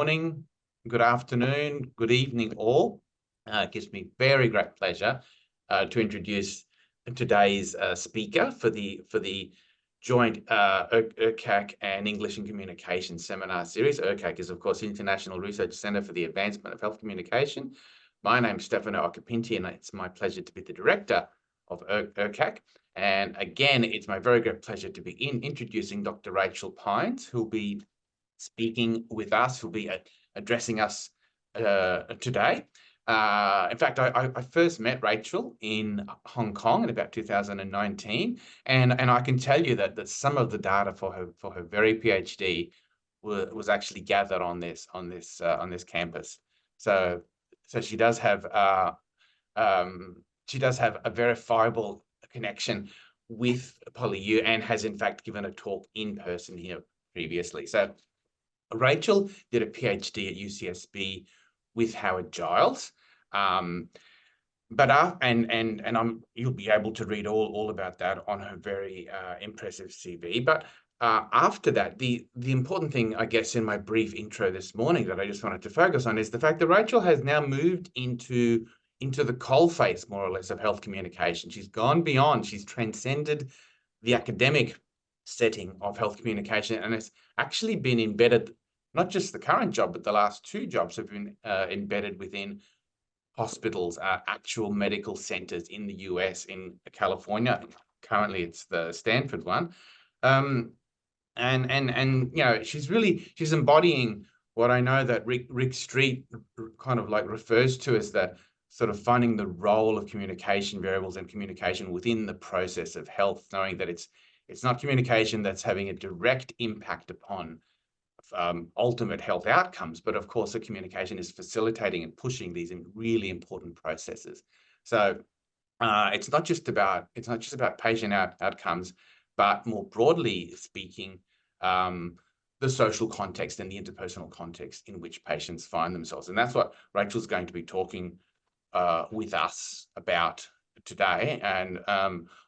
morning, good afternoon, good evening, all. It gives me very great pleasure to introduce today's speaker for the joint ERCAC and English and Communication seminar series. ERCAC is, of course, the International Research Centre for the Advancement of Health Communication. My name is Stefano Acapinti, and it's my pleasure to be the director of ERCAC. And again, it's my very great pleasure to be introducing Dr. Rachyl Pines, who'll be speaking with us, who'll be addressing us today. In fact, I first met Rachyl in Hong Kong in about 2019, and I can tell you that some of the data for her very PhD was actually gathered on this campus. So she does have a verifiable connection with PolyU and has in fact given a talk in person here previously. So Rachyl did a PhD at UCSB with Howard Giles, you'll be able to read all about that on her very impressive CV. But after that, the important thing, I guess, in my brief intro this morning that I just wanted to focus on is the fact that Rachyl has now moved into the coalface, more or less, of health communication. She's gone beyond, she's transcended the academic setting of health communication and has actually been embedded, not just the current job, but the last two jobs have been embedded within hospitals, actual medical centers in the US, in California. Currently, it's the Stanford one. And you know, she's embodying what I know that Rick Street kind of like refers to as the sort of finding the role of communication variables and communication within the process of health, knowing that it's not communication that's having a direct impact upon ultimate health outcomes, but of course the communication is facilitating and pushing these really important processes. So it's not just about patient outcomes, but more broadly speaking, the social context and the interpersonal context in which patients find themselves. And that's what Rachyl's going to be talking with us about today. And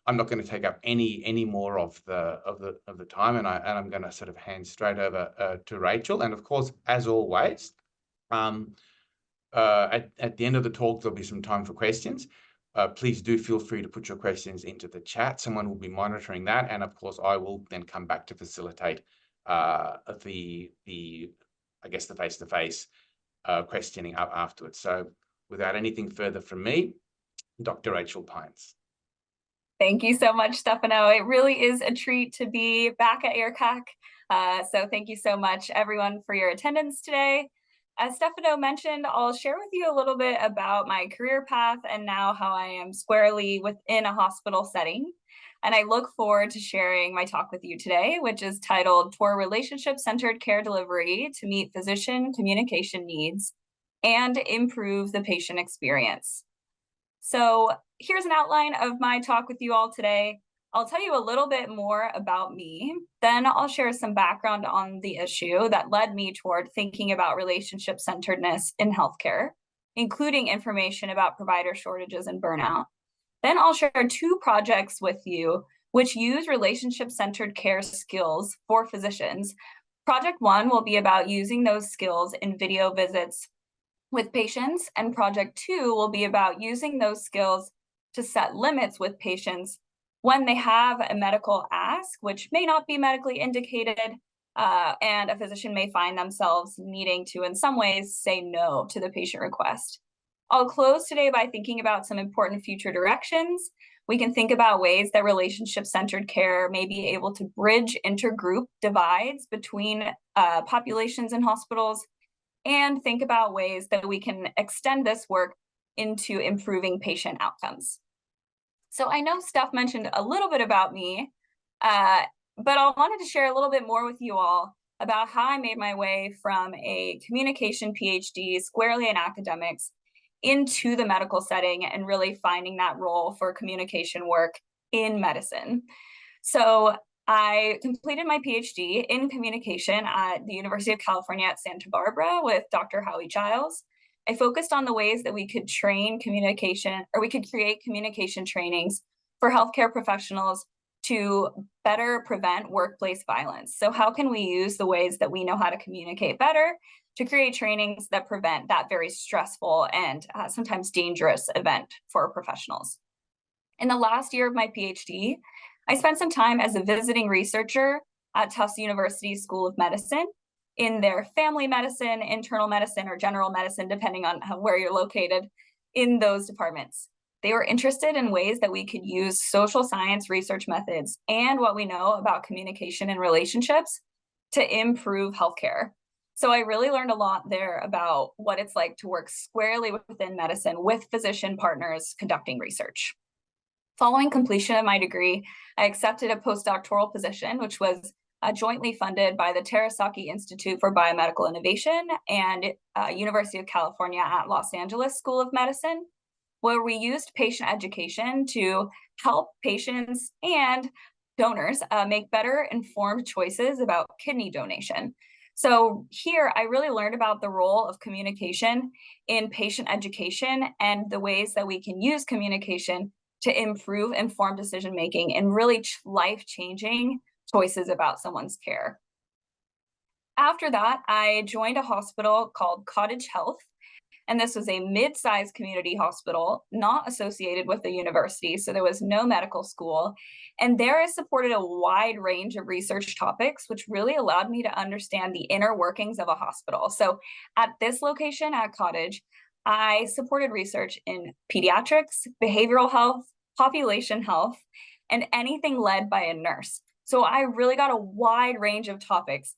I'm not going to take up any more of the time, and I'm going to sort of hand straight over to Rachyl. And of course, as always, at the end of the talk, there'll be some time for questions. Please do feel free to put your questions into the chat. Someone will be monitoring that, and of course, I will then come back to facilitate the face-to-face questioning up afterwards. So, without anything further from me, Dr. Rachyl Pines. Thank you so much, Stefano. It really is a treat to be back at ERCAC. So thank you so much, everyone, for your attendance today. As Stefano mentioned, I'll share with you a little bit about my career path and now how I am squarely within a hospital setting. And I look forward to sharing my talk with you today, which is titled "For Relationship-Centered Care Delivery to Meet Physician Communication Needs and Improve the Patient Experience." So here's an outline of my talk with you all today. I'll tell you a little bit more about me, then I'll share some background on the issue that led me toward thinking about relationship-centeredness in healthcare, including information about provider shortages and burnout. Then I'll share two projects with you which use relationship-centered care skills for physicians. Project one will be about using those skills in video visits with patients, and project two will be about using those skills to set limits with patients when they have a medical ask, which may not be medically indicated, and a physician may find themselves needing to, in some ways, say no to the patient request. I'll close today by thinking about some important future directions. We can think about ways that relationship-centered care may be able to bridge intergroup divides between populations in hospitals, and think about ways that we can extend this work into improving patient outcomes. So I know Steph mentioned a little bit about me, but I wanted to share a little bit more with you all about how I made my way from a communication PhD squarely in academics into the medical setting and really finding that role for communication work in medicine. So I completed my PhD in communication at the University of California at Santa Barbara with Dr. Howie Giles. I focused on the ways that we could train communication, or we could create communication trainings for healthcare professionals to better prevent workplace violence. So how can we use the ways that we know how to communicate better to create trainings that prevent that very stressful and sometimes dangerous event for professionals? In the last year of my PhD, I spent some time as a visiting researcher at Tufts University School of Medicine in their family medicine, internal medicine, or general medicine, depending on where you're located in those departments. They were interested in ways that we could use social science research methods and what we know about communication and relationships to improve healthcare. So I really learned a lot there about what it's like to work squarely within medicine with physician partners conducting research. Following completion of my degree, I accepted a postdoctoral position, which was jointly funded by the Terasaki Institute for Biomedical Innovation and University of California at Los Angeles School of Medicine, where we used patient education to help patients and donors make better informed choices about kidney donation. So here, I really learned about the role of communication in patient education and the ways that we can use communication to improve informed decision-making and really life-changing choices about someone's care. After that, I joined a hospital called Cottage Health, and this was a mid-sized community hospital, not associated with the university, so there was no medical school. And there I supported a wide range of research topics, which really allowed me to understand the inner workings of a hospital. So at this location at Cottage, I supported research in pediatrics, behavioral health, population health, and anything led by a nurse. So I really got a wide range of topics,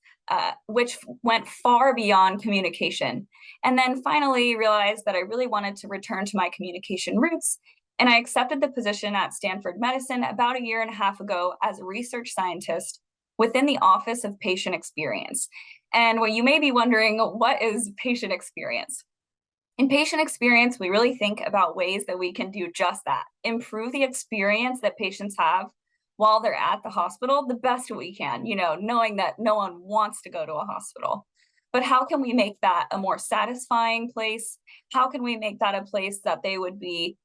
which went far beyond communication. And then finally realized that I really wanted to return to my communication roots. And I accepted the position at Stanford Medicine about a year and a half ago as a research scientist within the Office of Patient Experience. And what you may be wondering, what is patient experience? In patient experience, we really think about ways that we can do just that, improve the experience that patients have while they're at the hospital the best we can, knowing that no one wants to go to a hospital. But how can we make that a more satisfying place? How can we make that a place that they would be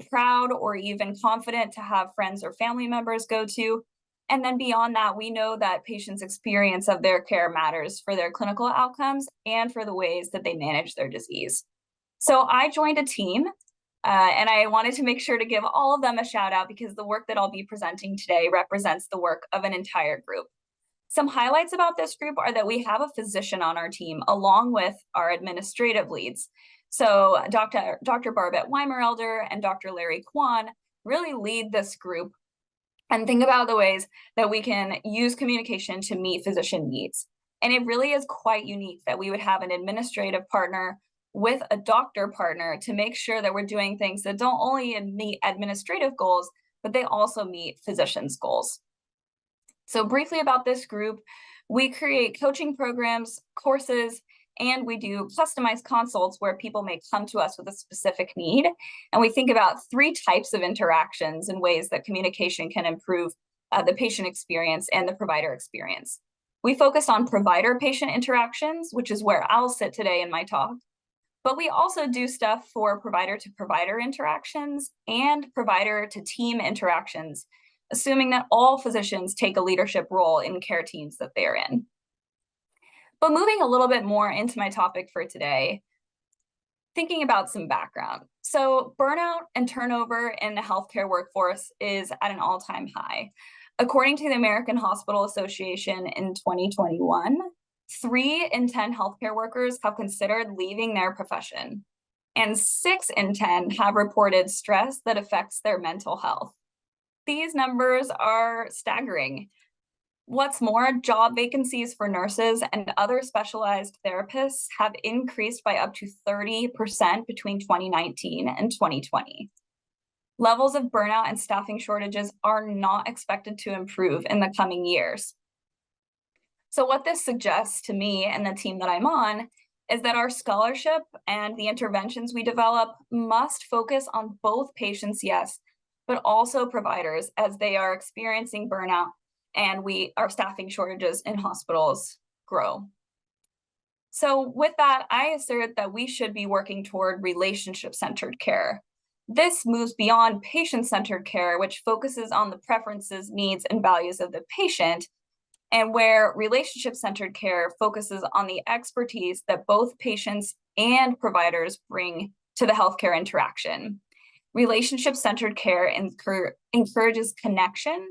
proud or even confident to have friends or family members go to? And then beyond that, we know that patients' experience of their care matters for their clinical outcomes and for the ways that they manage their disease. So I joined a team, and I wanted to make sure to give all of them a shout out because the work that I'll be presenting today represents the work of an entire group. Some highlights about this group are that we have a physician on our team along with our administrative leads. So Dr. Barbette Weimerelder and Dr. Larry Kwan really lead this group and think about the ways that we can use communication to meet physician needs. And it really is quite unique that we would have an administrative partner with a doctor partner to make sure that we're doing things that don't only meet administrative goals, but they also meet physicians' goals. So briefly about this group, we create coaching programs, courses, and we do customized consults where people may come to us with a specific need. And we think about 3 types of interactions and ways that communication can improve the patient experience and the provider experience. We focus on provider-patient interactions, which is where I'll sit today in my talk. But we also do stuff for provider-to-provider interactions and provider-to-team interactions, assuming that all physicians take a leadership role in care teams that they're in. But moving a little bit more into my topic for today, thinking about some background. So burnout and turnover in the healthcare workforce is at an all-time high. According to the American Hospital Association in 2021, 3 in 10 healthcare workers have considered leaving their profession, and 6 in 10 have reported stress that affects their mental health. These numbers are staggering. What's more, job vacancies for nurses and other specialized therapists have increased by up to 30% between 2019 and 2020. Levels of burnout and staffing shortages are not expected to improve in the coming years. So what this suggests to me and the team that I'm on is that our scholarship and the interventions we develop must focus on both patients, yes, but also providers as they are experiencing burnout and our staffing shortages in hospitals grow. So with that, I assert that we should be working toward relationship-centered care. This moves beyond patient-centered care, which focuses on the preferences, needs, and values of the patient, and where relationship-centered care focuses on the expertise that both patients and providers bring to the healthcare interaction. Relationship-centered care encourages connection,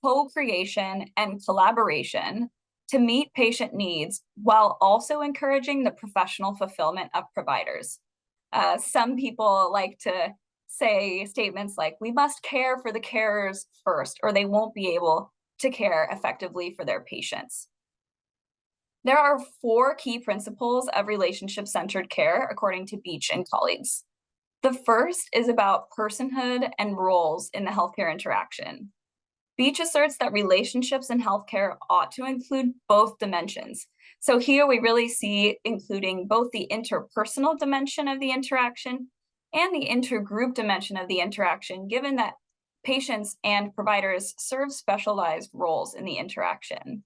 co-creation, and collaboration to meet patient needs while also encouraging the professional fulfillment of providers. Some people like to say statements like, we must care for the carers first, or they won't be able to care effectively for their patients. There are 4 key principles of relationship-centered care, according to Beach and colleagues. The first is about personhood and roles in the healthcare interaction. Beach asserts that relationships in healthcare ought to include both dimensions. So here we really see including both the interpersonal dimension of the interaction and the intergroup dimension of the interaction, given that patients and providers serve specialized roles in the interaction.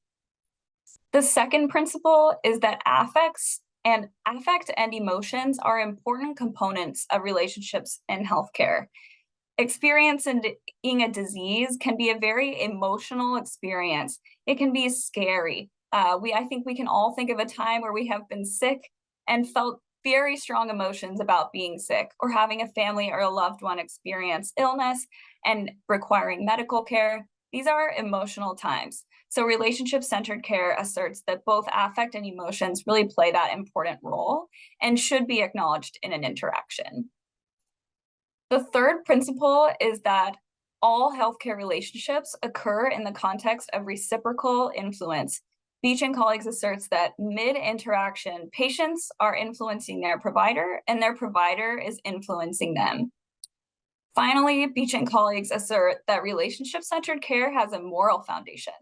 The second principle is that affect and emotions are important components of relationships in healthcare. Experiencing a disease can be a very emotional experience. It can be scary. I think we can all think of a time where we have been sick and felt very strong emotions about being sick, or having a family or a loved one experience illness and requiring medical care. These are emotional times. So relationship-centered care asserts that both affect and emotions really play that important role and should be acknowledged in an interaction. The third principle is that all healthcare relationships occur in the context of reciprocal influence. Beach and colleagues asserts that mid-interaction, patients are influencing their provider and their provider is influencing them. Finally, Beach and colleagues assert that relationship-centered care has a moral foundation.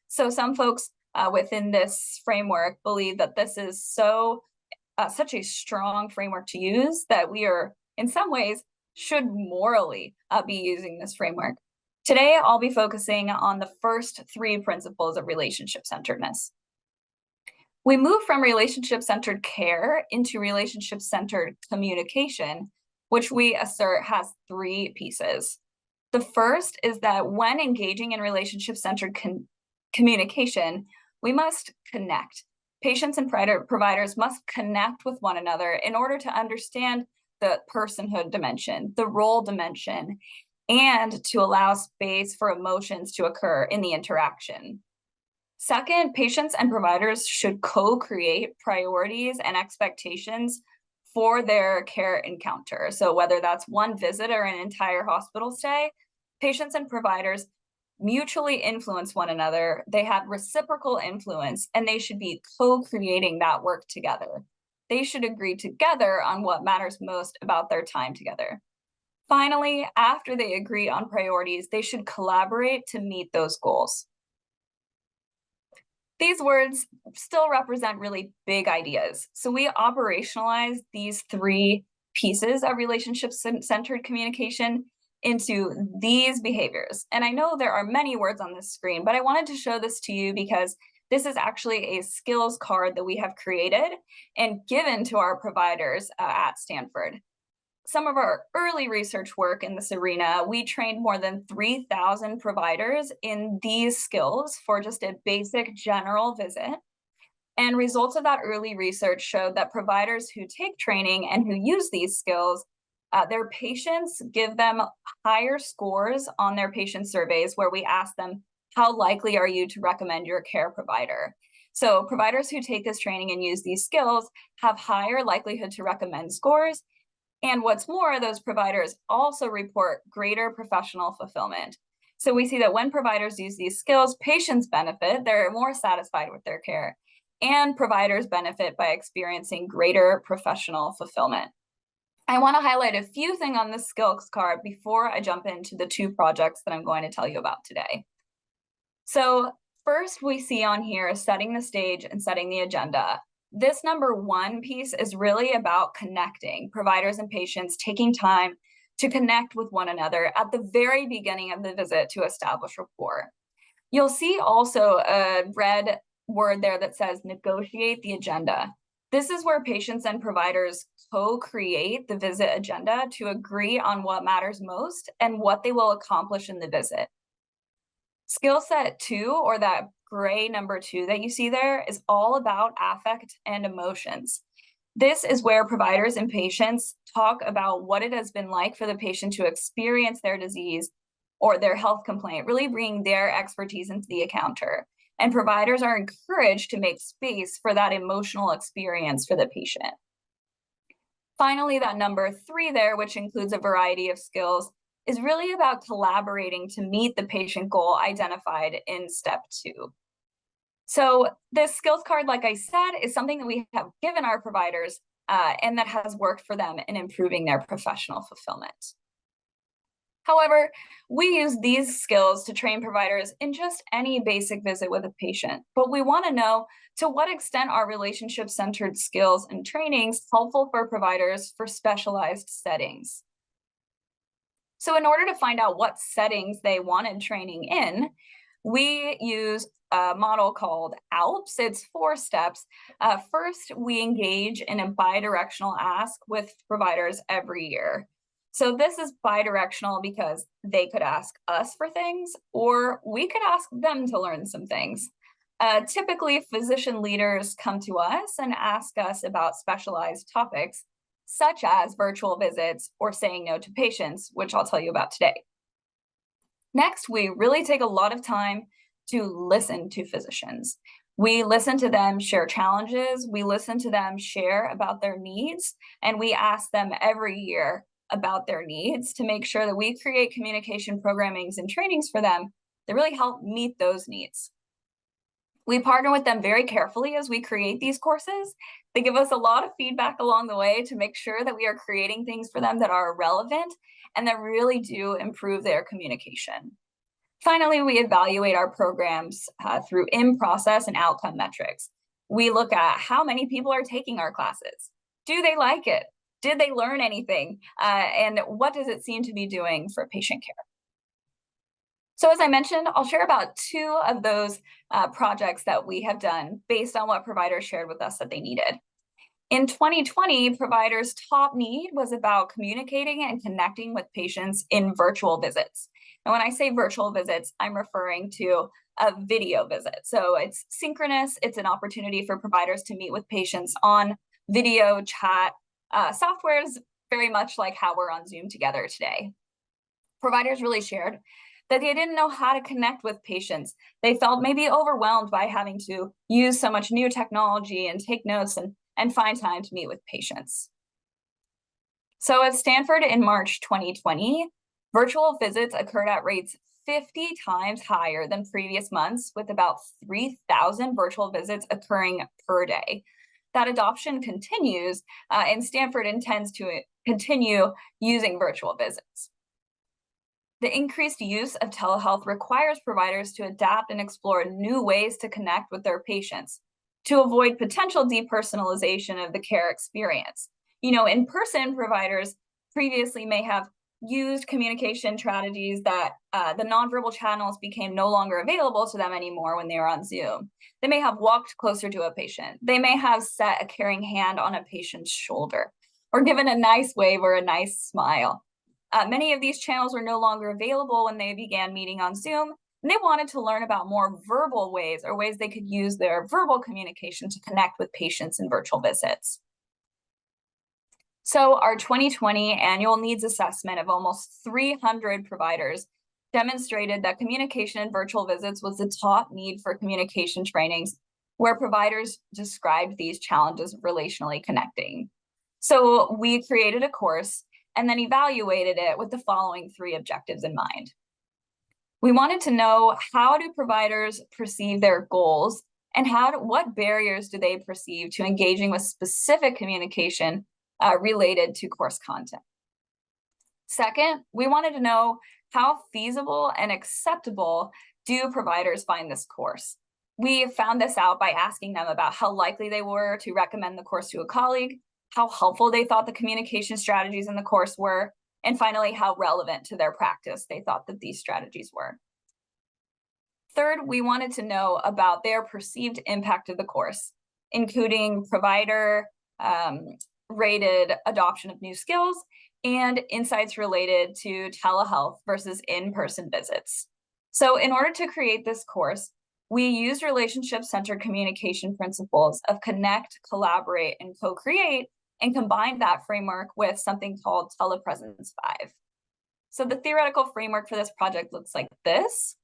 So some folks within this framework believe that this is such a strong framework to use that we are, in some ways, should morally be using this framework. Today, I'll be focusing on the first 3 principles of relationship-centeredness. We move from relationship-centered care into relationship-centered communication, which we assert has 3 pieces. The first is that when engaging in relationship-centered communication, we must connect. Patients and providers must connect with one another in order to understand the personhood dimension, the role dimension, and to allow space for emotions to occur in the interaction. Second, patients and providers should co-create priorities and expectations for their care encounter. So whether that's one visit or an entire hospital stay, patients and providers mutually influence one another. They have reciprocal influence, and they should be co-creating that work together. They should agree together on what matters most about their time together. Finally, after they agree on priorities, they should collaborate to meet those goals. These words still represent really big ideas. So we operationalize these 3 pieces of relationship-centered communication into these behaviors. And I know there are many words on this screen, but I wanted to show this to you because this is actually a skills card that we have created and given to our providers at Stanford. Some of our early research work in this arena, we trained more than 3,000 providers in these skills for just a basic general visit. And results of that early research showed that providers who take training and who use these skills, their patients give them higher scores on their patient surveys, where we ask them, how likely are you to recommend your care provider? So providers who take this training and use these skills have higher likelihood to recommend scores. And what's more, those providers also report greater professional fulfillment. So we see that when providers use these skills, patients benefit, they're more satisfied with their care, and providers benefit by experiencing greater professional fulfillment. I want to highlight a few things on this skills card before I jump into the 2 projects that I'm going to tell you about today. So first, we see on here setting the stage and setting the agenda. This number 1 piece is really about connecting, providers and patients taking time to connect with one another at the very beginning of the visit to establish rapport. You'll see also a red word there that says negotiate the agenda. This is where patients and providers co-create the visit agenda to agree on what matters most and what they will accomplish in the visit. Skill set 2, or that gray number 2 that you see there, is all about affect and emotions. This is where providers and patients talk about what it has been like for the patient to experience their disease or their health complaint, really bringing their expertise into the encounter. And providers are encouraged to make space for that emotional experience for the patient. Finally, that number 3 there, which includes a variety of skills, is really about collaborating to meet the patient goal identified in step 2. So this skills card, like I said, is something that we have given our providers and that has worked for them in improving their professional fulfillment. However, we use these skills to train providers in just any basic visit with a patient, but we want to know to what extent are relationship-centered skills and trainings helpful for providers for specialized settings. So in order to find out what settings they wanted training in, we use a model called ALPS. It's 4 steps. First, we engage in a bidirectional ask with providers every year. So this is bidirectional because they could ask us for things, or we could ask them to learn some things. Typically, physician leaders come to us and ask us about specialized topics, such as virtual visits or saying no to patients, which I'll tell you about today. Next, we really take a lot of time to listen to physicians. We listen to them share challenges, we listen to them share about their needs, and we ask them every year about their needs to make sure that we create communication programmings and trainings for them that really help meet those needs. We partner with them very carefully as we create these courses. They give us a lot of feedback along the way to make sure that we are creating things for them that are relevant and that really do improve their communication. Finally, we evaluate our programs through in-process and outcome metrics. We look at how many people are taking our classes. Do they like it? Did they learn anything? And what does it seem to be doing for patient care? So as I mentioned, I'll share about 2 of those projects that we have done based on what providers shared with us that they needed. In 2020, providers' top need was about communicating and connecting with patients in virtual visits. And when I say virtual visits, I'm referring to a video visit. So it's synchronous, it's an opportunity for providers to meet with patients on video chat softwares, very much like how we're on Zoom together today. Providers really shared that they didn't know how to connect with patients. They felt maybe overwhelmed by having to use so much new technology and take notes and find time to meet with patients. So at Stanford in March 2020, virtual visits occurred at rates 50 times higher than previous months, with about 3,000 virtual visits occurring per day. That adoption continues, and Stanford intends to continue using virtual visits. The increased use of telehealth requires providers to adapt and explore new ways to connect with their patients to avoid potential depersonalization of the care experience. In-person providers previously may have used communication strategies that the nonverbal channels became no longer available to them anymore when they were on Zoom. They may have walked closer to a patient. They may have set a caring hand on a patient's shoulder or given a nice wave or a nice smile. Many of these channels were no longer available when they began meeting on Zoom, and they wanted to learn about more verbal ways or ways they could use their verbal communication to connect with patients in virtual visits. So our 2020 annual needs assessment of almost 300 providers demonstrated that communication in virtual visits was the top need for communication trainings, where providers described these challenges of relationally connecting. So we created a course and then evaluated it with the following 3 objectives in mind. We wanted to know, how do providers perceive their goals, and what barriers do they perceive to engaging with specific communication related to course content? Second, we wanted to know, how feasible and acceptable do providers find this course? We found this out by asking them about how likely they were to recommend the course to a colleague, how helpful they thought the communication strategies in the course were, and finally, how relevant to their practice they thought that these strategies were. Third, we wanted to know about their perceived impact of the course. including provider rated adoption of new skills and insights related to telehealth versus in-person visits. So in order to create this course, we used relationship-centered communication principles of connect, collaborate, and co-create, and combined that framework with something called Telepresence 5. So the theoretical framework for this project looks like this.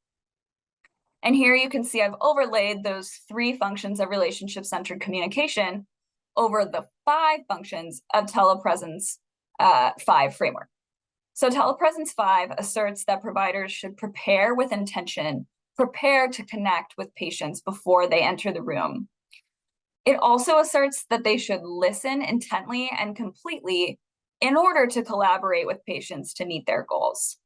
And here you can see I've overlaid those 3 functions of relationship-centered communication over the 5 functions of Telepresence 5 framework. So Telepresence 5 asserts that providers should prepare with intention, prepare to connect with patients before they enter the room. It also asserts that they should listen intently and completely in order to collaborate with patients to meet their goals.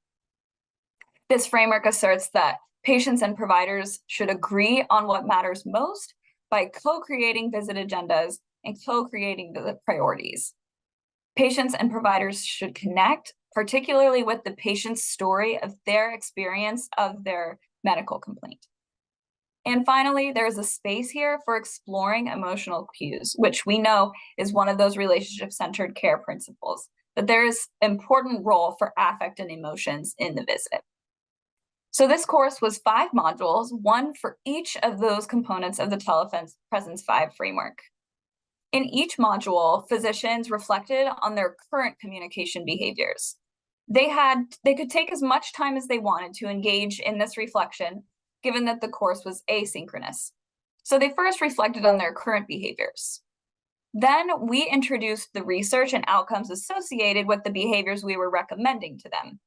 This framework asserts that patients and providers should agree on what matters most by co-creating visit agendas and co-creating the priorities. Patients and providers should connect, particularly with the patient's story of their experience of their medical complaint. And finally, there's a space here for exploring emotional cues, which we know is one of those relationship-centered care principles, that there is an important role for affect and emotions in the visit. So this course was 5 modules, 1 for each of those components of the Telepresence 5 framework. In each module, physicians reflected on their current communication behaviors. They could take as much time as they wanted to engage in this reflection, given that the course was asynchronous. So they first reflected on their current behaviors. Then we introduced the research and outcomes associated with the behaviors we were recommending to them.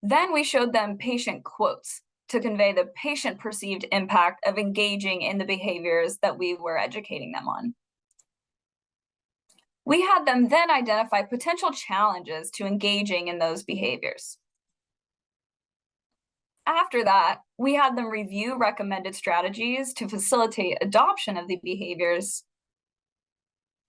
Then we showed them patient quotes to convey the patient perceived impact of engaging in the behaviors that we were educating them on. We had them then identify potential challenges to engaging in those behaviors. After that, we had them review recommended strategies to facilitate adoption of the behaviors,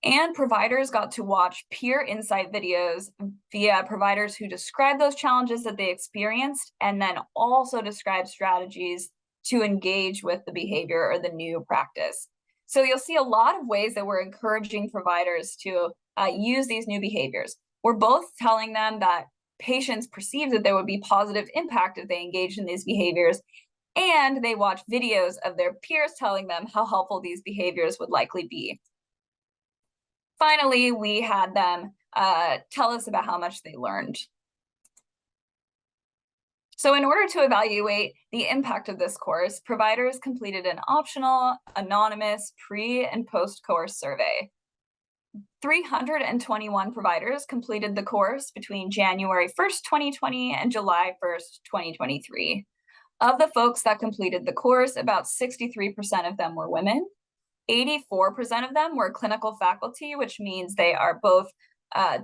and providers got to watch peer insight videos via providers who describe those challenges that they experienced and then also describe strategies to engage with the behavior or the new practice. So you'll see a lot of ways that we're encouraging providers to use these new behaviors. We're both telling them that patients perceive that there would be positive impact if they engaged in these behaviors, and they watch videos of their peers telling them how helpful these behaviors would likely be. Finally, we had them tell us about how much they learned. So in order to evaluate the impact of this course, providers completed an optional, anonymous pre- and post-course survey. 321 providers completed the course between January 1st, 2020 and July 1st, 2023. Of the folks that completed the course, about 63% of them were women. 84% of them were clinical faculty, which means they are both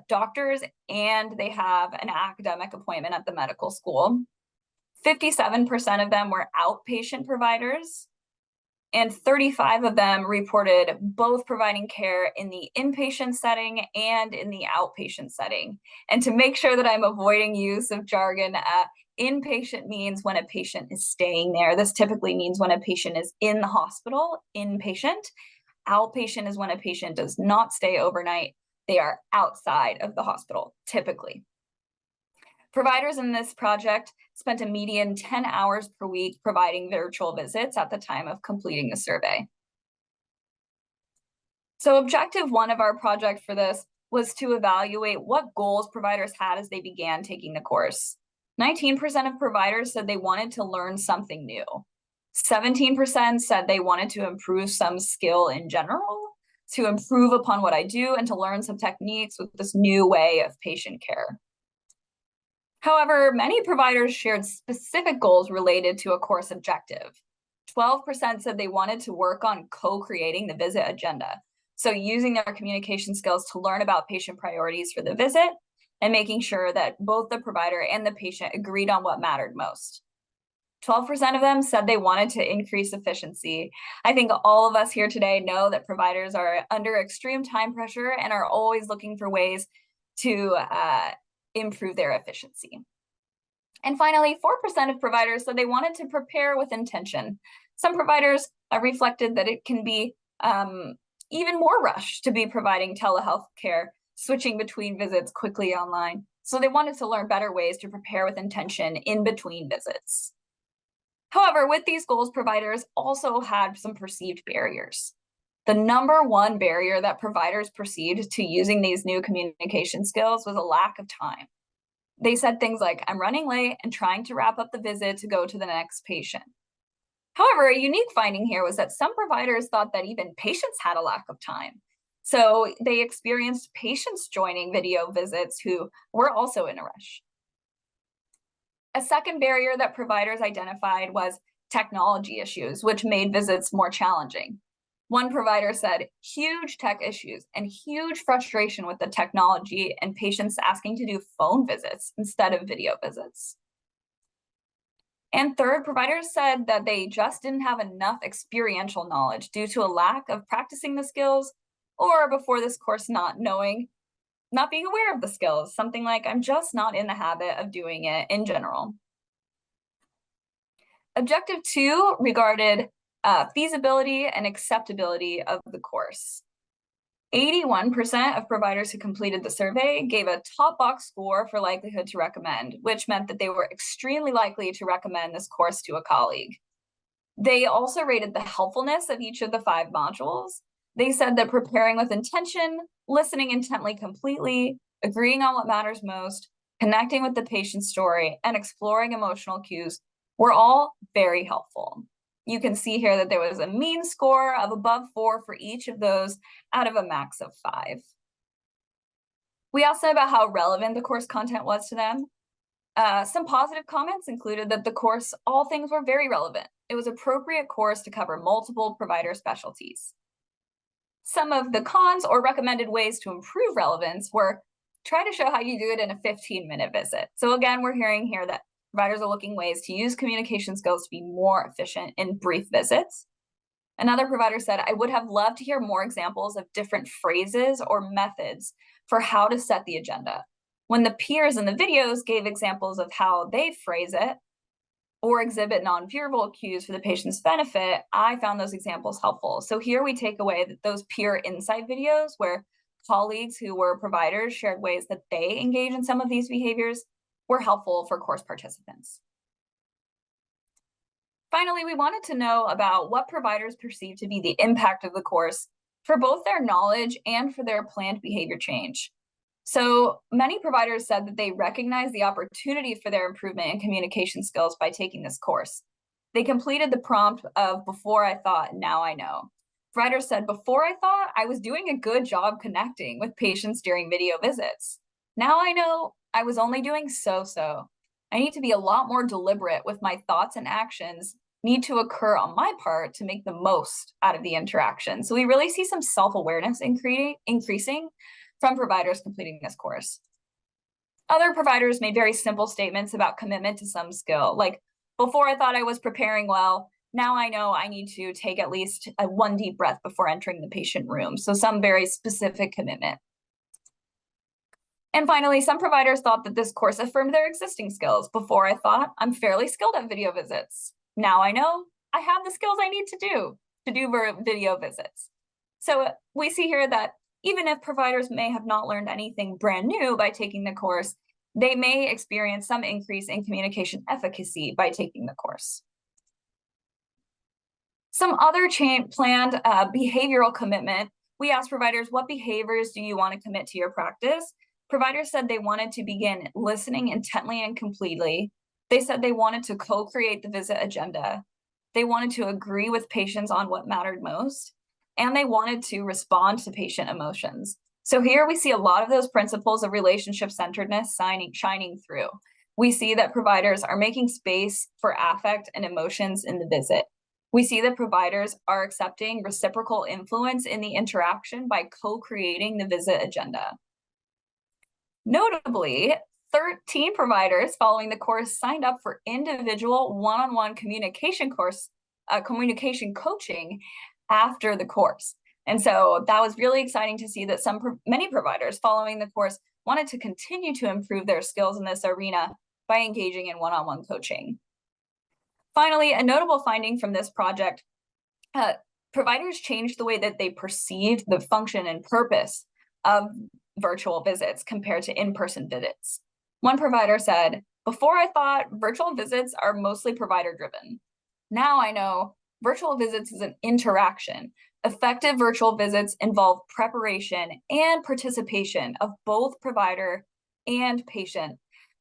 doctors and they have an academic appointment at the medical school. 57% of them were outpatient providers, and 35 of them reported both providing care in the inpatient setting and in the outpatient setting. And to make sure that I'm avoiding use of jargon, inpatient means when a patient is staying there. This typically means when a patient is in the hospital, inpatient. Outpatient is when a patient does not stay overnight. They are outside of the hospital, typically. Providers in this project spent a median 10 hours per week providing virtual visits at the time of completing the survey. So objective 1 of our project for this was to evaluate what goals providers had as they began taking the course. 19% of providers said they wanted to learn something new. 17% said they wanted to improve some skill in general, to improve upon what I do, and to learn some techniques with this new way of patient care. However, many providers shared specific goals related to a course objective. 12% said they wanted to work on co-creating the visit agenda, so using their communication skills to learn about patient priorities for the visit and making sure that both the provider and the patient agreed on what mattered most. 12% of them said they wanted to increase efficiency. I think all of us here today know that providers are under extreme time pressure and are always looking for ways to improve their efficiency. And finally, 4% of providers said they wanted to prepare with intention. Some providers reflected that it can be even more rushed to be providing telehealth care, switching between visits quickly online. So they wanted to learn better ways to prepare with intention in between visits. However, with these goals, providers also had some perceived barriers. The number one barrier that providers perceived to using these new communication skills was a lack of time. They said things like, I'm running late and trying to wrap up the visit to go to the next patient. However, a unique finding here was that some providers thought that even patients had a lack of time. So they experienced patients joining video visits who were also in a rush. A second barrier that providers identified was technology issues, which made visits more challenging. One provider said huge tech issues and huge frustration with the technology and patients asking to do phone visits instead of video visits. And third, providers said that they just didn't have enough experiential knowledge due to a lack of practicing the skills, or before this course not being aware of the skills, something like I'm just not in the habit of doing it in general. Objective 2 regarded feasibility and acceptability of the course. 81% of providers who completed the survey gave a top box score for likelihood to recommend, which meant that they were extremely likely to recommend this course to a colleague. They also rated the helpfulness of each of the 5 modules. They said that preparing with intention, listening intently completely, agreeing on what matters most, connecting with the patient's story, and exploring emotional cues were all very helpful. You can see here that there was a mean score of above 4 for each of those out of a max of 5. We asked them about how relevant the course content was to them. Some positive comments included that the course, all things were very relevant. It was an appropriate course to cover multiple provider specialties. Some of the cons or recommended ways to improve relevance were try to show how you do it in a 15-minute visit. So again, we're hearing here that providers are looking ways to use communication skills to be more efficient in brief visits. Another provider said, I would have loved to hear more examples of different phrases or methods for how to set the agenda. When the peers in the videos gave examples of how they phrase it or exhibit non-verbal cues for the patient's benefit, I found those examples helpful. So here we take away that those peer insight videos where colleagues who were providers shared ways that they engage in some of these behaviors were helpful for course participants. Finally, we wanted to know about what providers perceive to be the impact of the course for both their knowledge and for their planned behavior change. So many providers said that they recognize the opportunity for their improvement in communication skills by taking this course. They completed the prompt of before I thought, now I know. Providers said, before I thought I was doing a good job connecting with patients during video visits. Now I know I was only doing so-so. I need to be a lot more deliberate with my thoughts and actions need to occur on my part to make the most out of the interaction. So we really see some self-awareness increasing from providers completing this course. Other providers made very simple statements about commitment to some skill, like before I thought I was preparing well, now I know I need to take at least one deep breath before entering the patient room. So some very specific commitment. And finally, some providers thought that this course affirmed their existing skills. Before I thought I'm fairly skilled at video visits. Now I know I have the skills I need to do video visits. So we see here that even if providers may have not learned anything brand new by taking the course, they may experience some increase in communication efficacy by taking the course. Some other planned behavioral commitment, we asked providers, what behaviors do you want to commit to your practice? Providers said they wanted to begin listening intently and completely. They said they wanted to co-create the visit agenda. They wanted to agree with patients on what mattered most, and they wanted to respond to patient emotions. So here we see a lot of those principles of relationship centeredness shining through. We see that providers are making space for affect and emotions in the visit. We see that providers are accepting reciprocal influence in the interaction by co-creating the visit agenda. Notably, 13 providers following the course signed up for individual one-on-one communication coaching after the course. And so that was really exciting to see that many providers following the course wanted to continue to improve their skills in this arena by engaging in one-on-one coaching. Finally, a notable finding from this project providers changed the way that they perceived the function and purpose of virtual visits compared to in-person visits. One provider said, "Before I thought virtual visits are mostly provider-driven. Now I know virtual visits is an interaction. Effective virtual visits involve preparation and participation of both provider and patient."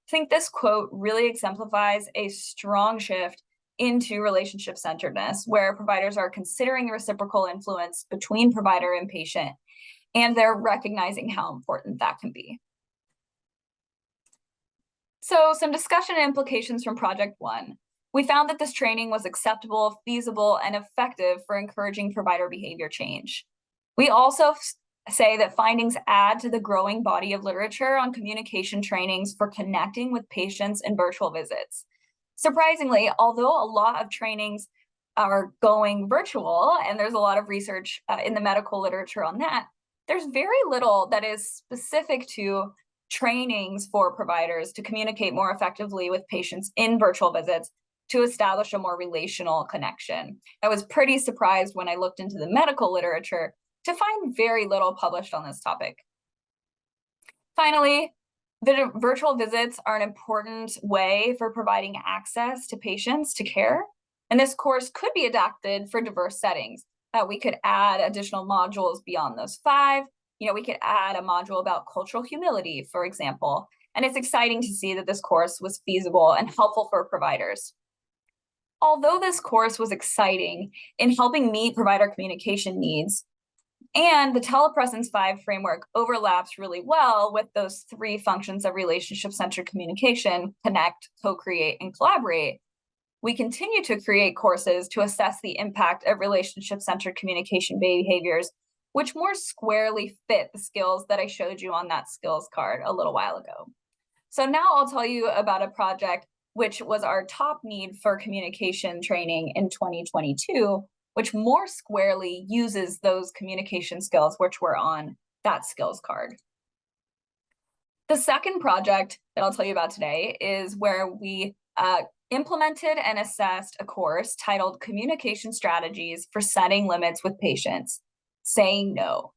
I think this quote really exemplifies a strong shift into relationship centeredness, where providers are considering the reciprocal influence between provider and patient, and they're recognizing how important that can be. So, some discussion and implications from Project One. We found that this training was acceptable, feasible, and effective for encouraging provider behavior change. We also say that findings add to the growing body of literature on communication trainings for connecting with patients in virtual visits. Surprisingly, although a lot of trainings are going virtual, and there's a lot of research in the medical literature on that, there's very little that is specific to trainings for providers to communicate more effectively with patients in virtual visits to establish a more relational connection. I was pretty surprised when I looked into the medical literature to find very little published on this topic. Finally, the virtual visits are an important way for providing access to patients to care, and this course could be adapted for diverse settings. We could add additional modules beyond those 5. We could add a module about cultural humility, for example, and it's exciting to see that this course was feasible and helpful for providers. Although this course was exciting in helping meet provider communication needs, and the Telepresence 5 framework overlaps really well with those 3 functions of relationship-centered communication: connect, co-create, and collaborate, we continue to create courses to assess the impact of relationship-centered communication behaviors, which more squarely fit the skills that I showed you on that skills card a little while ago. So now I'll tell you about a project which was our top need for communication training in 2022, which more squarely uses those communication skills which were on that skills card. The second project that I'll tell you about today is where we implemented and assessed a course titled Communication Strategies for Setting Limits with Patients, Saying No.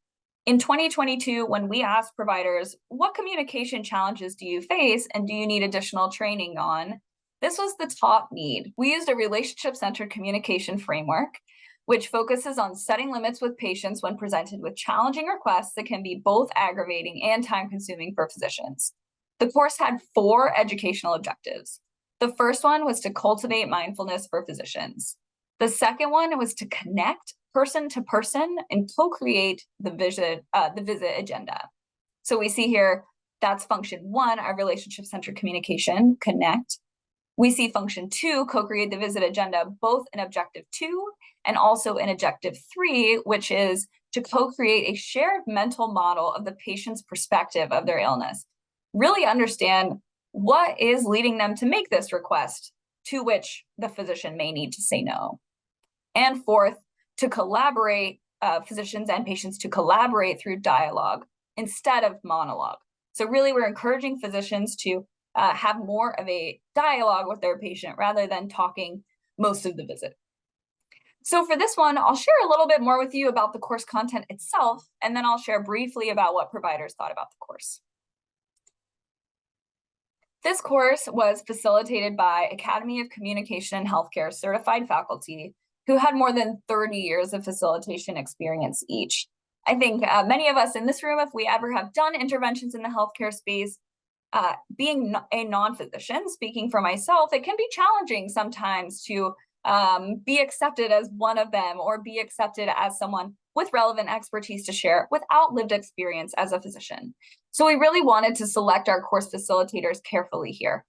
In 2022, when we asked providers, what communication challenges do you face and do you need additional training on? This was the top need. We used a relationship-centered communication framework, which focuses on setting limits with patients when presented with challenging requests that can be both aggravating and time-consuming for physicians. The course had 4 educational objectives. The first one was to cultivate mindfulness for physicians. The second one was to connect person to person and co-create the visit agenda. So we see here, that's function 1, our relationship-centered communication, connect. We see function 2, co-create the visit agenda, both in objective 2 and also in objective 3, which is to co-create a shared mental model of the patient's perspective of their illness. Really understand what is leading them to make this request, to which the physician may need to say no. And fourth, to collaborate, physicians and patients to collaborate through dialogue instead of monologue. So really, we're encouraging physicians to have more of a dialogue with their patient rather than talking most of the visit. So for this one, I'll share a little bit more with you about the course content itself, and then I'll share briefly about what providers thought about the course. This course was facilitated by Academy of Communication and Healthcare certified faculty who had more than 30 years of facilitation experience each. I think many of us in this room, if we ever have done interventions in the healthcare space, being a non-physician, speaking for myself, it can be challenging sometimes to be accepted as one of them or be accepted as someone with relevant expertise to share without lived experience as a physician. So we really wanted to select our course facilitators carefully here.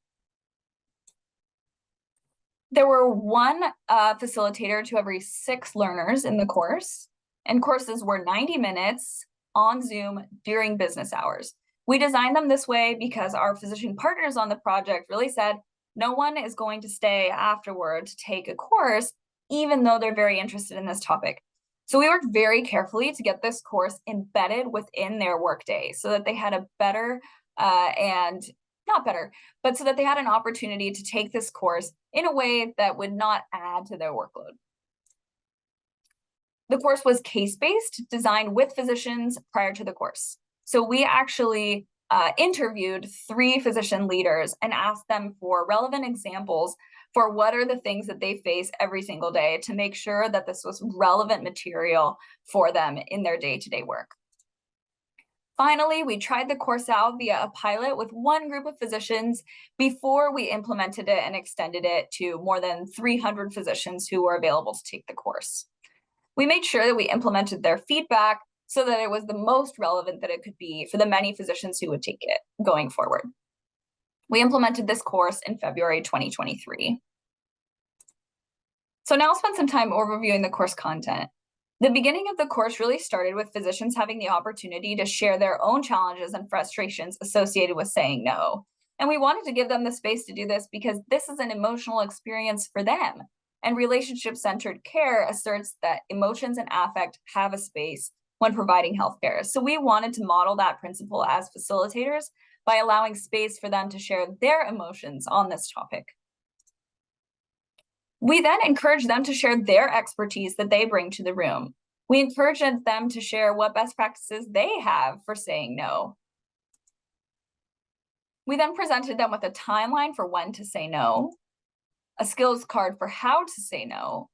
There were 1 facilitator to every 6 learners in the course, and courses were 90 minutes on Zoom during business hours. We designed them this way because our physician partners on the project really said no one is going to stay afterward to take a course, even though they're very interested in this topic. So we worked very carefully to get this course embedded within their workday so that they had a better so that they had an opportunity to take this course in a way that would not add to their workload. The course was case-based, designed with physicians prior to the course. So we actually interviewed 3 physician leaders and asked them for relevant examples for what are the things that they face every single day to make sure that this was relevant material for them in their day-to-day work. Finally, we tried the course out via a pilot with one group of physicians before we implemented it and extended it to more than 300 physicians who were available to take the course. We made sure that we implemented their feedback so that it was the most relevant that it could be for the many physicians who would take it going forward. We implemented this course in February 2023. So now I'll spend some time overviewing the course content. The beginning of the course really started with physicians having the opportunity to share their own challenges and frustrations associated with saying no. And we wanted to give them the space to do this because this is an emotional experience for them. And relationship-centered care asserts that emotions and affect have a space when providing healthcare. So we wanted to model that principle as facilitators by allowing space for them to share their emotions on this topic. We then encourage them to share their expertise that they bring to the room. We encourage them to share what best practices they have for saying no. We then presented them with a timeline for when to say no, a skills card for how to say no,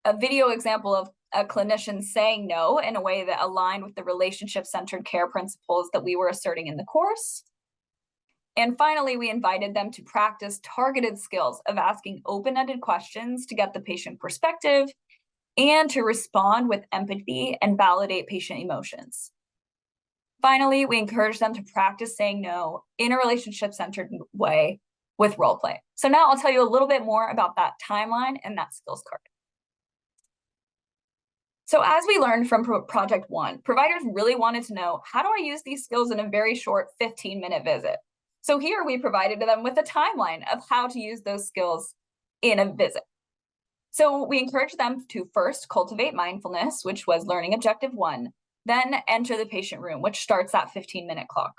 a video example of a clinician saying no in a way that aligned with the relationship-centered care principles that we were asserting in the course. And finally, we invited them to practice targeted skills of asking open-ended questions to get the patient perspective and to respond with empathy and validate patient emotions. Finally, we encouraged them to practice saying no in a relationship-centered way with role play. So now I'll tell you a little bit more about that timeline and that skills card. So as we learned from Project 1, providers really wanted to know, how do I use these skills in a very short 15-minute visit? So here we provided them with a timeline of how to use those skills in a visit. So we encouraged them to first cultivate mindfulness, which was learning objective 1, then enter the patient room, which starts that 15-minute clock.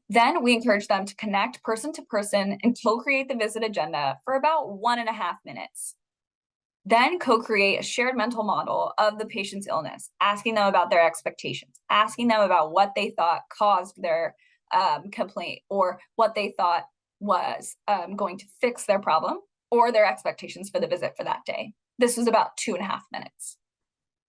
Then we encouraged them to connect person to person and co-create the visit agenda for about 1.5 minutes. Then co-create a shared mental model of the patient's illness, asking them about their expectations, asking them about what they thought caused their complaint, or what they thought was going to fix their problem, or their expectations for the visit for that day. This was about 2.5 minutes.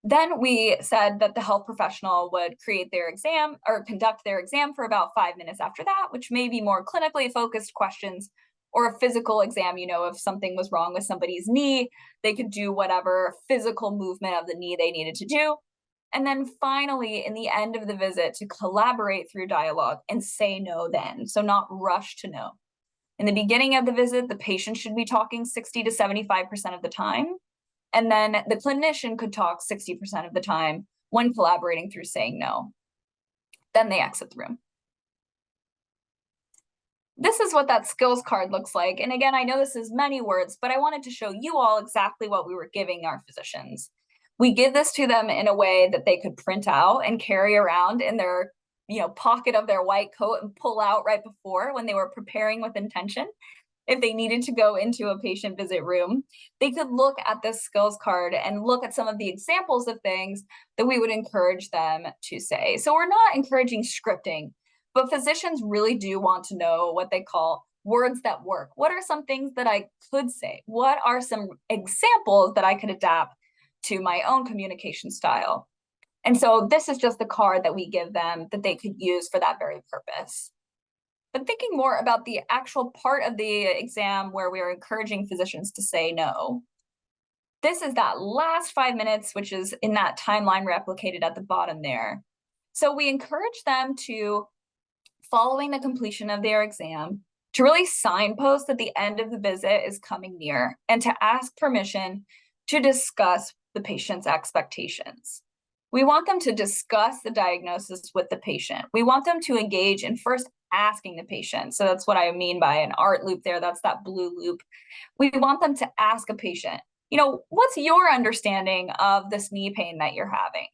Then we said that the health professional would create their exam or conduct their exam for about 5 minutes after that, which may be more clinically focused questions or a physical exam. If something was wrong with somebody's knee, they could do whatever physical movement of the knee they needed to do. And then finally, in the end of the visit, to collaborate through dialogue and say no then, so not rush to no. In the beginning of the visit, the patient should be talking 60 to 75% of the time. And then the clinician could talk 60% of the time when collaborating through saying no. Then they exit the room. This is what that skills card looks like. And again, I know this is many words, but I wanted to show you all exactly what we were giving our physicians. We give this to them in a way that they could print out and carry around in their pocket of their white coat and pull out right before when they were preparing with intention. If they needed to go into a patient visit room, they could look at this skills card and look at some of the examples of things that we would encourage them to say. So we're not encouraging scripting, but physicians really do want to know what they call words that work. What are some things that I could say? What are some examples that I could adapt to my own communication style? And so this is just the card that we give them that they could use for that very purpose. But thinking more about the actual part of the exam where we are encouraging physicians to say no, this is that last 5 minutes, which is in that timeline replicated at the bottom there. So we encourage them to, following the completion of their exam, to really signpost that the end of the visit is coming near and to ask permission to discuss the patient's expectations. We want them to discuss the diagnosis with the patient. We want them to engage in first asking the patient. So that's what I mean by an art loop there. That's that blue loop. We want them to ask a patient, what's your understanding of this knee pain that you're having?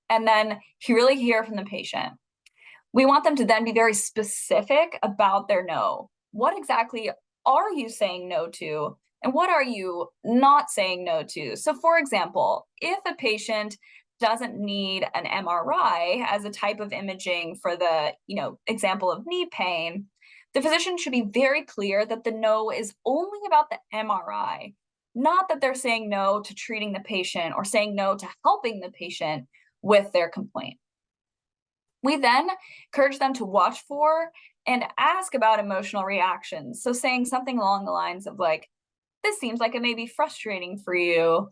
And then really hear from the patient. We want them to then be very specific about their no. What exactly are you saying no to? And what are you not saying no to? So for example, if a patient doesn't need an MRI as a type of imaging for the, example of knee pain, the physician should be very clear that the no is only about the MRI, not that they're saying no to treating the patient or saying no to helping the patient with their complaint. We then encourage them to watch for and ask about emotional reactions. So saying something along the lines of like, this seems like it may be frustrating for you.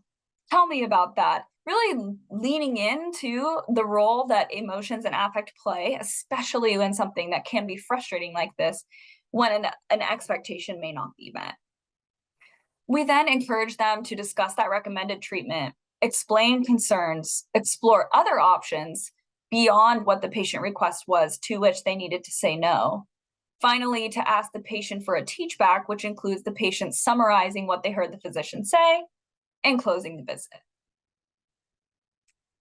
Tell me about that. Really leaning into the role that emotions and affect play, especially when something that can be frustrating like this, when an expectation may not be met. We then encourage them to discuss that recommended treatment, explain concerns, explore other options beyond what the patient request was, to which they needed to say no. Finally, to ask the patient for a teachback, which includes the patient summarizing what they heard the physician say and closing the visit.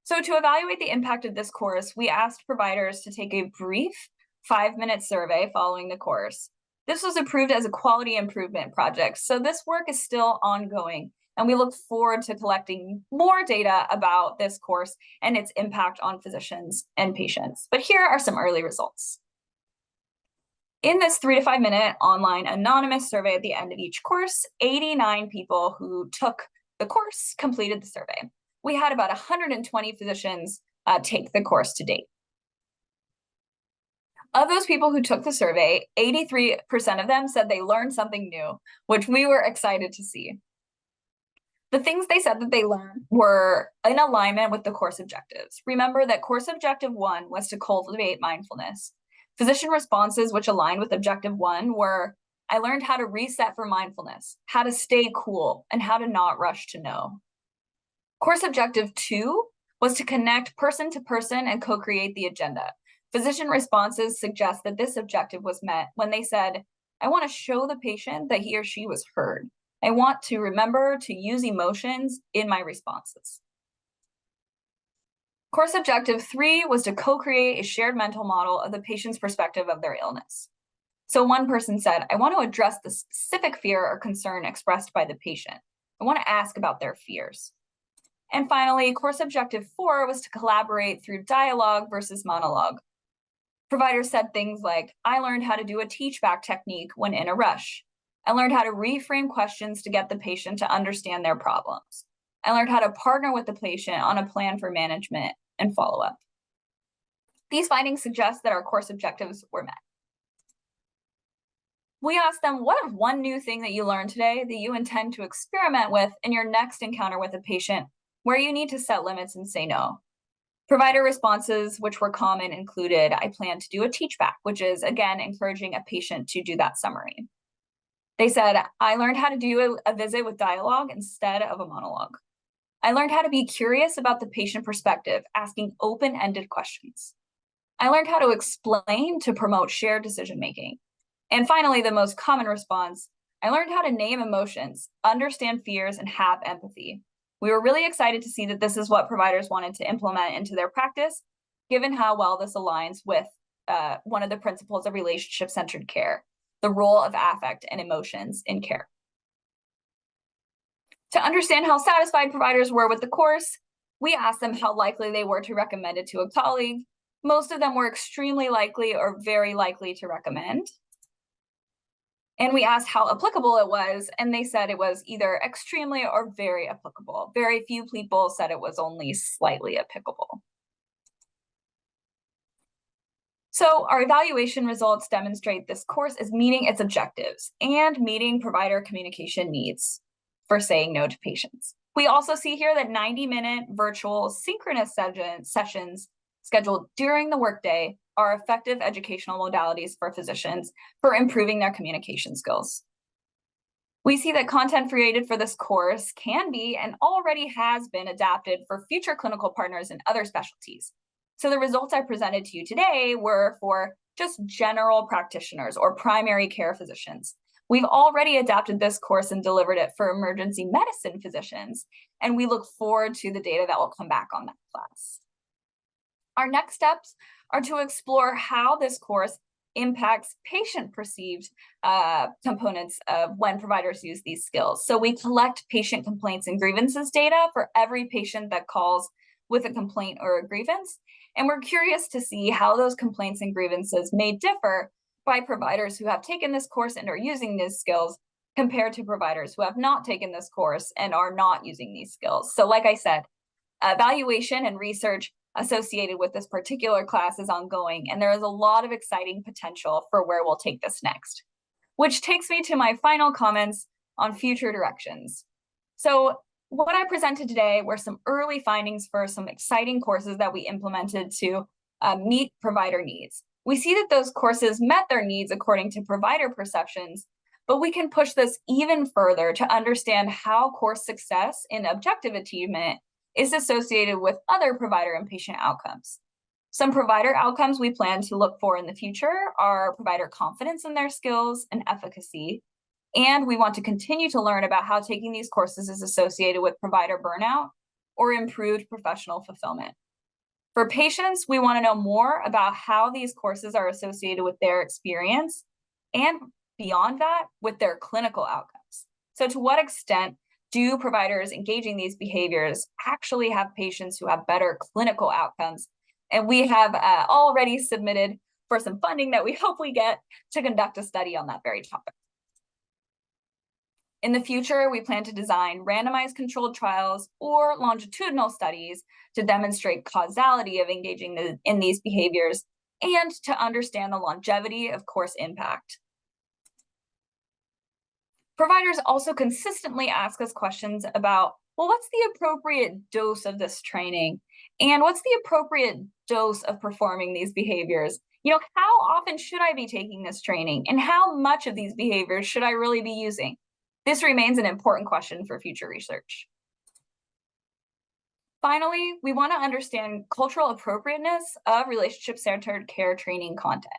So to evaluate the impact of this course, we asked providers to take a brief 5-minute survey following the course. This was approved as a quality improvement project, so this work is still ongoing, and we look forward to collecting more data about this course and its impact on physicians and patients. But here are some early results. In this 3 to 5 minute online anonymous survey at the end of each course, 89 people who took the course completed the survey. We had about 120 physicians take the course to date. Of those people who took the survey, 83% of them said they learned something new, which we were excited to see. The things they said that they learned were in alignment with the course objectives. Remember that course objective 1 was to cultivate mindfulness. Physician responses which aligned with objective 1 were, I learned how to reset for mindfulness, how to stay cool, and how to not rush to know. Course objective 2 was to connect person to person and co-create the agenda. Physician responses suggest that this objective was met when they said, I want to show the patient that he or she was heard. I want to remember to use emotions in my responses. Course objective 3 was to co-create a shared mental model of the patient's perspective of their illness. So one person said, I want to address the specific fear or concern expressed by the patient. I want to ask about their fears. And finally, course objective 4 was to collaborate through dialogue versus monologue. Providers said things like, I learned how to do a teach-back technique when in a rush. I learned how to reframe questions to get the patient to understand their problems. I learned how to partner with the patient on a plan for management and follow-up. These findings suggest that our course objectives were met. We asked them, what is one new thing that you learned today that you intend to experiment with in your next encounter with a patient where you need to set limits and say no? Provider responses, which were common, included, I plan to do a teach-back, which is, again, encouraging a patient to do that summary. They said, I learned how to do a visit with dialogue instead of a monologue. I learned how to be curious about the patient perspective, asking open-ended questions. I learned how to explain to promote shared decision-making. And finally, the most common response, I learned how to name emotions, understand fears, and have empathy. We were really excited to see that this is what providers wanted to implement into their practice, given how well this aligns with one of the principles of relationship-centered care, the role of affect and emotions in care. To understand how satisfied providers were with the course, we asked them how likely they were to recommend it to a colleague. Most of them were extremely likely or very likely to recommend. And we asked how applicable it was, and they said it was either extremely or very applicable. Very few people said it was only slightly applicable. So our evaluation results demonstrate this course is meeting its objectives and meeting provider communication needs for saying no to patients. We also see here that 90-minute virtual synchronous sessions scheduled during the workday are effective educational modalities for physicians for improving their communication skills. We see that content created for this course can be and already has been adapted for future clinical partners in other specialties. So the results I presented to you today were for just general practitioners or primary care physicians. We've already adapted this course and delivered it for emergency medicine physicians, and we look forward to the data that will come back on that class. Our next steps are to explore how this course impacts patient perceived components of when providers use these skills. So we collect patient complaints and grievances data for every patient that calls with a complaint or a grievance. And we're curious to see how those complaints and grievances may differ by providers who have taken this course and are using these skills compared to providers who have not taken this course and are not using these skills. So like I said, evaluation and research associated with this particular class is ongoing, and there is a lot of exciting potential for where we'll take this next. Which takes me to my final comments on future directions. So what I presented today were some early findings for some exciting courses that we implemented to meet provider needs. We see that those courses met their needs according to provider perceptions, but we can push this even further to understand how course success in objective achievement is associated with other provider and patient outcomes. Some provider outcomes we plan to look for in the future are provider confidence in their skills and efficacy. And we want to continue to learn about how taking these courses is associated with provider burnout or improved professional fulfillment. For patients, we want to know more about how these courses are associated with their experience and beyond that, with their clinical outcomes. So to what extent do providers engaging these behaviors actually have patients who have better clinical outcomes? And we have already submitted for some funding that we hope we get to conduct a study on that very topic. In the future, we plan to design randomized controlled trials or longitudinal studies to demonstrate causality of engaging in these behaviors and to understand the longevity of course impact. Providers also consistently ask us questions about, well, what's the appropriate dose of this training? And what's the appropriate dose of performing these behaviors? How often should I be taking this training? And how much of these behaviors should I really be using? This remains an important question for future research. Finally, we want to understand cultural appropriateness of relationship-centered care training content.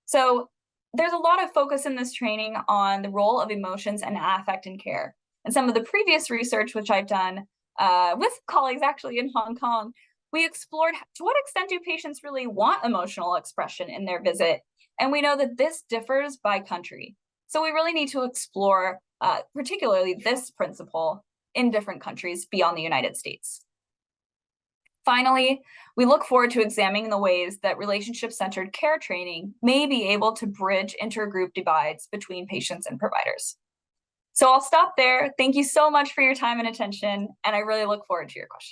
So there's a lot of focus in this training on the role of emotions and affect in care. And some of the previous research, which I've done with colleagues actually in Hong Kong, we explored to what extent do patients really want emotional expression in their visit? And we know that this differs by country. So we really need to explore particularly this principle in different countries beyond the United States. Finally, we look forward to examining the ways that relationship-centered care training may be able to bridge intergroup divides between patients and providers. So I'll stop there. Thank you so much for your time and attention, and I really look forward to your questions.